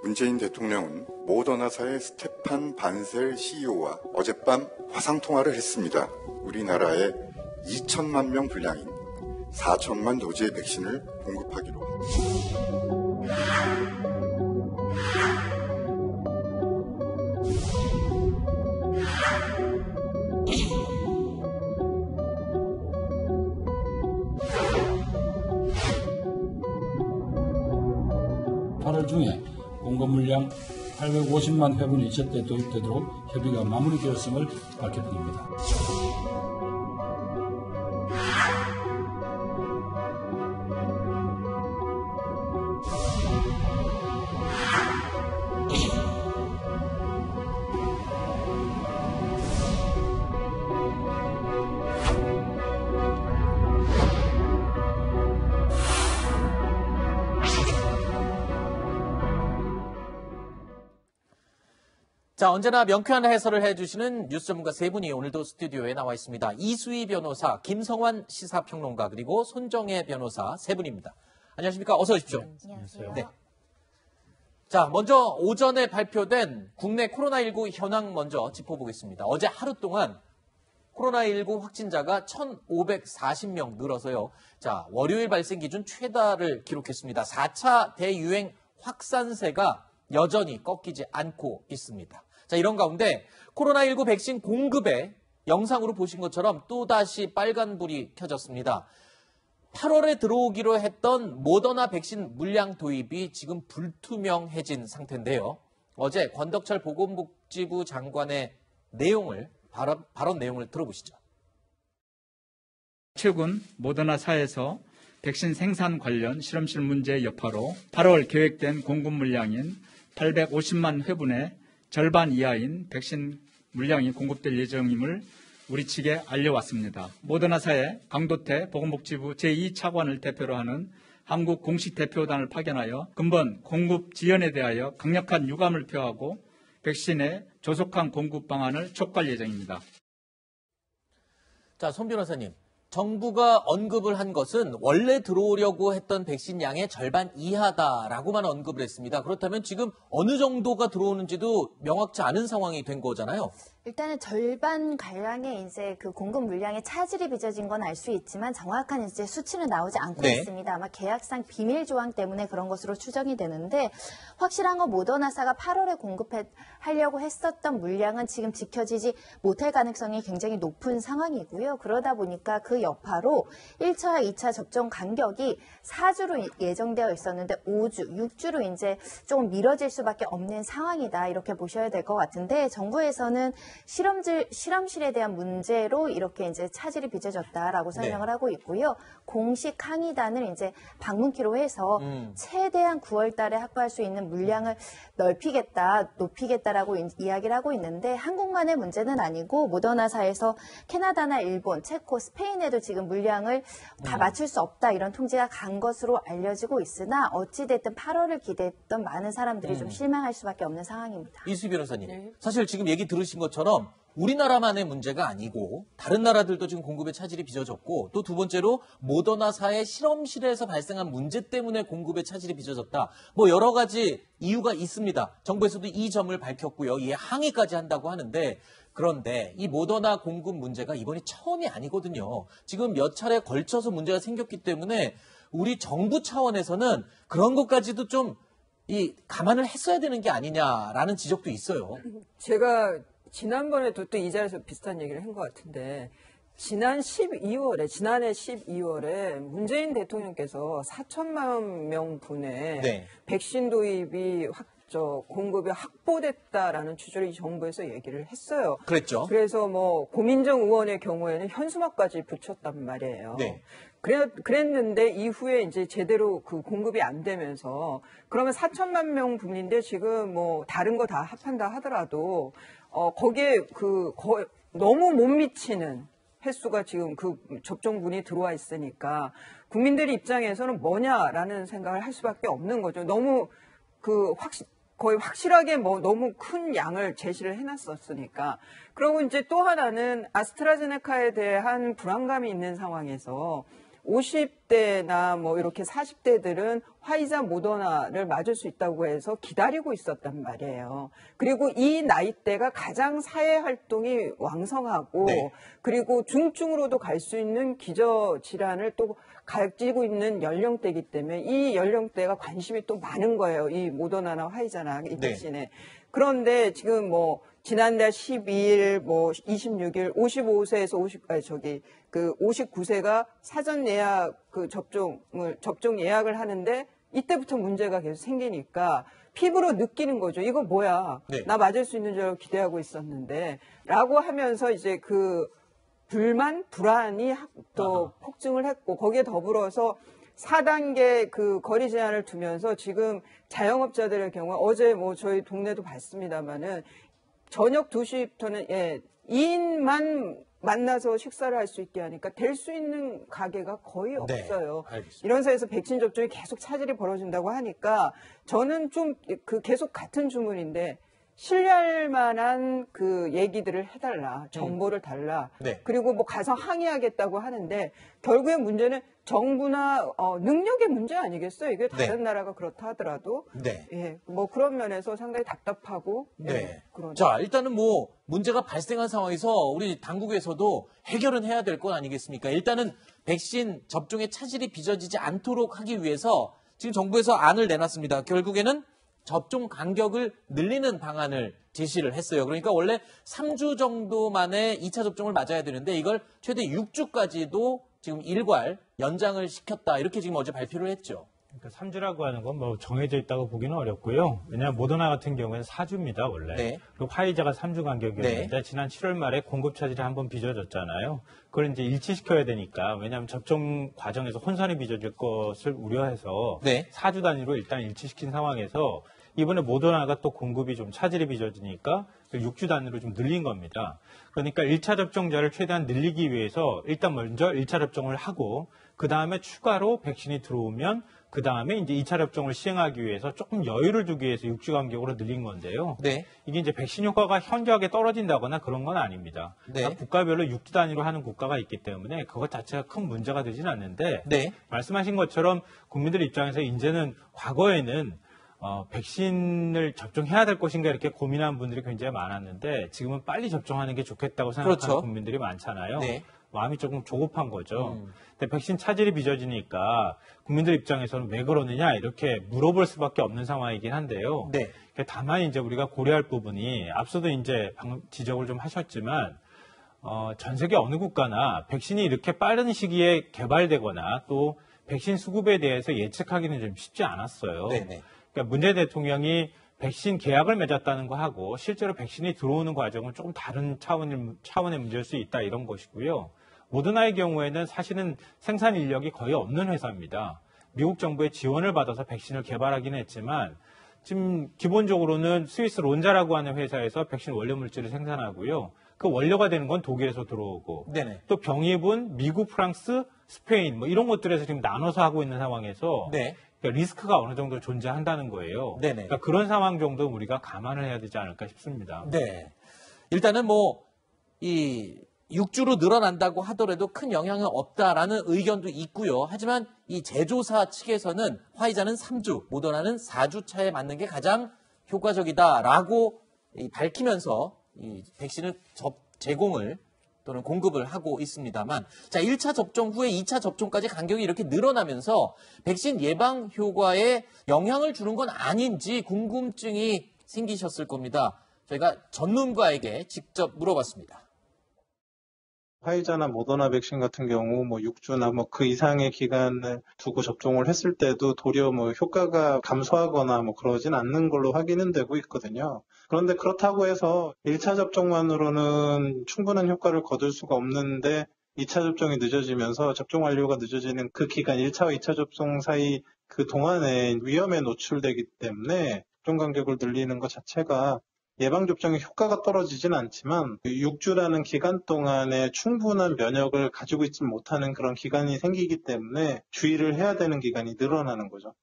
문재인 대통령은 모더나사의 스테판 반셀 CEO와 어젯밤 화상통화를 했습니다. 우리나라에 2천만 명 분량인 4천만 도지의 백신을 공급하기로 합니다. 8월 중에 공급 물량 850만 회분이 제때 도입되도록 협의가 마무리되었음을 밝혀드립니다. 자, 언제나 명쾌한 해설을 해주시는 뉴스 전문가 세 분이 오늘도 스튜디오에 나와 있습니다. 이수희 변호사, 김성환 시사평론가, 그리고 손정혜 변호사 세 분입니다. 안녕하십니까? 어서 오십시오. 안녕하세요. 네. 자, 먼저 오전에 발표된 국내 코로나19 현황 먼저 짚어보겠습니다. 어제 하루 동안 코로나19 확진자가 1,540명 늘어서요. 자, 월요일 발생 기준 최다를 기록했습니다. 4차 대유행 확산세가 여전히 꺾이지 않고 있습니다. 자, 이런 가운데 코로나19 백신 공급에 영상으로 보신 것처럼 또다시 빨간불이 켜졌습니다. 8월에 들어오기로 했던 모더나 백신 물량 도입이 지금 불투명해진 상태인데요. 어제 권덕철 보건복지부 장관의 발언 내용을 들어보시죠. 최근 모더나사에서 백신 생산 관련 실험실 문제 여파로 8월 계획된 공급 물량인 850만 회분의 절반 이하인 백신 물량이 공급될 예정임을 우리 측에 알려왔습니다. 모더나사의 강도태 보건복지부 제2차관을 대표로 하는 한국 공식 대표단을 파견하여 근본 공급 지연에 대하여 강력한 유감을 표하고 백신의 조속한 공급 방안을 촉구할 예정입니다. 자, 손 변호사님. 정부가 언급을 한 것은 원래 들어오려고 했던 백신 양의 절반 이하다라고만 언급을 했습니다. 그렇다면 지금 어느 정도가 들어오는지도 명확치 않은 상황이 된 거잖아요. 일단은 절반 가량의 이제 그 공급 물량에 차질이 빚어진 건 알 수 있지만 정확한 이제 수치는 나오지 않고 있습니다. 아마 계약상 비밀 조항 때문에 그런 것으로 추정이 되는데 확실한 건 모더나사가 8월에 공급하려고 했었던 물량은 지금 지켜지지 못할 가능성이 굉장히 높은 상황이고요. 그러다 보니까 그 여파로 1차와 2차 접종 간격이 4주로 예정되어 있었는데 5주, 6주로 이제 조금 미뤄질 수밖에 없는 상황이다. 이렇게 보셔야 될 것 같은데 정부에서는 실험실에 대한 문제로 이렇게 이제 차질이 빚어졌다라고 설명을 하고 있고요. 공식 항의단을 이제 방문키로 해서 최대한 9월 달에 확보할 수 있는 물량을 높이겠다라고 이야기를 하고 있는데 한국만의 문제는 아니고 모더나사에서 캐나다나 일본, 체코, 스페인에도 지금 물량을 다 맞출 수 없다 이런 통지가 간 것으로 알려지고 있으나 어찌됐든 8월을 기대했던 많은 사람들이 좀 실망할 수밖에 없는 상황입니다. 이수희 변호사님, 사실 지금 얘기 들으신 것처럼 우리나라만의 문제가 아니고 다른 나라들도 지금 공급에 차질이 빚어졌고 또 두 번째로 모더나사의 실험실에서 발생한 문제 때문에 공급에 차질이 빚어졌다. 뭐 여러 가지 이유가 있습니다. 정부에서도 이 점을 밝혔고요. 이에 항의까지 한다고 하는데 그런데 이 모더나 공급 문제가 이번이 처음이 아니거든요. 지금 몇 차례 걸쳐서 문제가 생겼기 때문에 우리 정부 차원에서는 그런 것까지도 좀 감안을 했어야 되는 게 아니냐라는 지적도 있어요. 제가 지난번에도 또 이 자리에서 비슷한 얘기를 한 것 같은데 지난해 12월에 문재인 대통령께서 4천만 명분의 백신 도입이 공급이 확보됐다라는 취지로 이 정부에서 얘기를 했어요. 그랬죠. 그래서 뭐 고민정 의원의 경우에는 현수막까지 붙였단 말이에요. 네. 그랬는데 이후에 이제 제대로 그 공급이 안 되면서 그러면 4천만 명 분인데 지금 뭐 다른 거 다 합한다 하더라도 거기에 너무 못 미치는 횟수가 지금 그 접종분이 들어와 있으니까 국민들 입장에서는 뭐냐라는 생각을 할 수밖에 없는 거죠. 너무 거의 확실하게 너무 큰 양을 제시를 해놨었으니까. 그리고 이제 또 하나는 아스트라제네카에 대한 불안감이 있는 상황에서 50대나 뭐 이렇게 40대들은 화이자 모더나를 맞을 수 있다고 해서 기다리고 있었단 말이에요. 그리고 이 나이대가 가장 사회 활동이 왕성하고 네. 그리고 중증으로도 갈 수 있는 기저질환을 또 가지고 있는 연령대이기 때문에 이 연령대가 관심이 또 많은 거예요. 이 모더나나 화이자나 이 백신에. 그런데 지금 뭐 지난달 12일, 뭐 26일 55세에서 59세가 사전 예약 접종 예약을 하는데 이때부터 문제가 계속 생기니까 피부로 느끼는 거죠. 이거 뭐야? 네. 나 맞을 수 있는 줄 알고 기대하고 있었는데 라고 하면서 이제 그 불안이 또 폭증을 했고 거기에 더불어서 4단계 그 거리 제한을 두면서 지금 자영업자들의 경우 어제 뭐 저희 동네도 봤습니다만은 저녁 2시부터는 2인만 만나서 식사를 할 수 있게 하니까 될 수 있는 가게가 거의 없어요. 알겠습니다. 이런 사이에서 백신 접종이 계속 차질이 벌어진다고 하니까 저는 좀 그 계속 같은 주문인데 신뢰할 만한 그 얘기들을 해달라, 정보를 달라. 네. 그리고 뭐 가서 항의하겠다고 하는데 결국에 문제는 정부나 능력의 문제 아니겠어요? 이게 다른 네. 나라가 그렇다 하더라도 네. 예, 뭐 그런 면에서 상당히 답답하고 네. 예, 그런. 자, 일단은 뭐 문제가 발생한 상황에서 우리 당국에서도 해결은 해야 될 건 아니겠습니까? 일단은 백신 접종에 차질이 빚어지지 않도록 하기 위해서 지금 정부에서 안을 내놨습니다. 결국에는 접종 간격을 늘리는 방안을 제시를 했어요. 그러니까 원래 3주 정도 만에 2차 접종을 맞아야 되는데 이걸 최대 6주까지도 지금 일괄 연장을 시켰다. 이렇게 지금 어제 발표를 했죠. 그러니까 3주라고 하는 건 뭐 정해져 있다고 보기는 어렵고요. 왜냐하면 모더나 같은 경우에는 4주입니다, 원래. 네. 그리고 화이자가 3주 간격이었는데 지난 7월 말에 공급 차질이 한번 빚어졌잖아요. 그걸 이제 일치시켜야 되니까 왜냐하면 접종 과정에서 혼선이 빚어질 것을 우려해서 네. 4주 단위로 일단 일치시킨 상황에서 이번에 모더나가 또 공급이 좀 차질이 빚어지니까 6주 단위로 좀 늘린 겁니다. 그러니까 1차 접종자를 최대한 늘리기 위해서 일단 먼저 1차 접종을 하고 그 다음에 추가로 백신이 들어오면 그 다음에 이제 2차 접종을 시행하기 위해서 조금 여유를 두기 위해서 6주 간격으로 늘린 건데요. 네. 이게 이제 백신 효과가 현저하게 떨어진다거나 그런 건 아닙니다. 네. 각 국가별로 6주 단위로 하는 국가가 있기 때문에 그것 자체가 큰 문제가 되지는 않는데 네. 말씀하신 것처럼 국민들 입장에서 이제는 과거에는 백신을 접종해야 될 것인가 이렇게 고민하는 분들이 굉장히 많았는데 지금은 빨리 접종하는 게 좋겠다고 생각하는 그렇죠. 국민들이 많잖아요. 네. 마음이 조금 조급한 거죠. 근데 백신 차질이 빚어지니까 국민들 입장에서는 왜 그러느냐 이렇게 물어볼 수밖에 없는 상황이긴 한데요. 네. 다만 이제 우리가 고려할 부분이 앞서도 이제 방금 지적을 좀 하셨지만 전 세계 어느 국가나 백신이 이렇게 빠른 시기에 개발되거나 또 백신 수급에 대해서 예측하기는 좀 쉽지 않았어요. 네네. 그러니까 문재인 대통령이 백신 계약을 맺었다는 거 하고 실제로 백신이 들어오는 과정은 조금 다른 차원의 문제일 수 있다 이런 것이고요. 모더나의 경우에는 사실은 생산 인력이 거의 없는 회사입니다. 미국 정부의 지원을 받아서 백신을 개발하긴 했지만 지금 기본적으로는 스위스 론자라고 하는 회사에서 백신 원료 물질을 생산하고요. 그 원료가 되는 건 독일에서 들어오고 네네. 또 병입은 미국, 프랑스, 스페인 뭐 이런 것들에서 지금 나눠서 하고 있는 상황에서 네. 그러니까 리스크가 어느 정도 존재한다는 거예요. 네네. 그러니까 그런 상황 정도 우리가 감안을 해야 되지 않을까 싶습니다. 네. 일단은 뭐, 이 6주로 늘어난다고 하더라도 큰 영향은 없다라는 의견도 있고요. 하지만 이 제조사 측에서는 화이자는 3주, 모더나는 4주 차에 맞는 게 가장 효과적이다라고 밝히면서 이 백신을 제공을 또는 공급을 하고 있습니다만, 자, 1차 접종 후에 2차 접종까지 간격이 이렇게 늘어나면서 백신 예방 효과에 영향을 주는 건 아닌지 궁금증이 생기셨을 겁니다. 저희가 전문가에게 직접 물어봤습니다. 화이자나 모더나 백신 같은 경우 6주나 그 이상의 기간을 두고 접종을 했을 때도 도리어 효과가 감소하거나 그러진 않는 걸로 확인은 되고 있거든요. 그런데 그렇다고 해서 1차 접종만으로는 충분한 효과를 거둘 수가 없는데 2차 접종이 늦어지면서 접종 완료가 늦어지는 그 기간 1차와 2차 접종 사이 그 동안에 위험에 노출되기 때문에 접종 간격을 늘리는 것 자체가 예방접종의 효과가 떨어지진 않지만 6주라는 기간 동안에 충분한 면역을 가지고 있지 못하는 그런 기간이 생기기 때문에 주의를 해야 되는 기간이 늘어나는 거죠.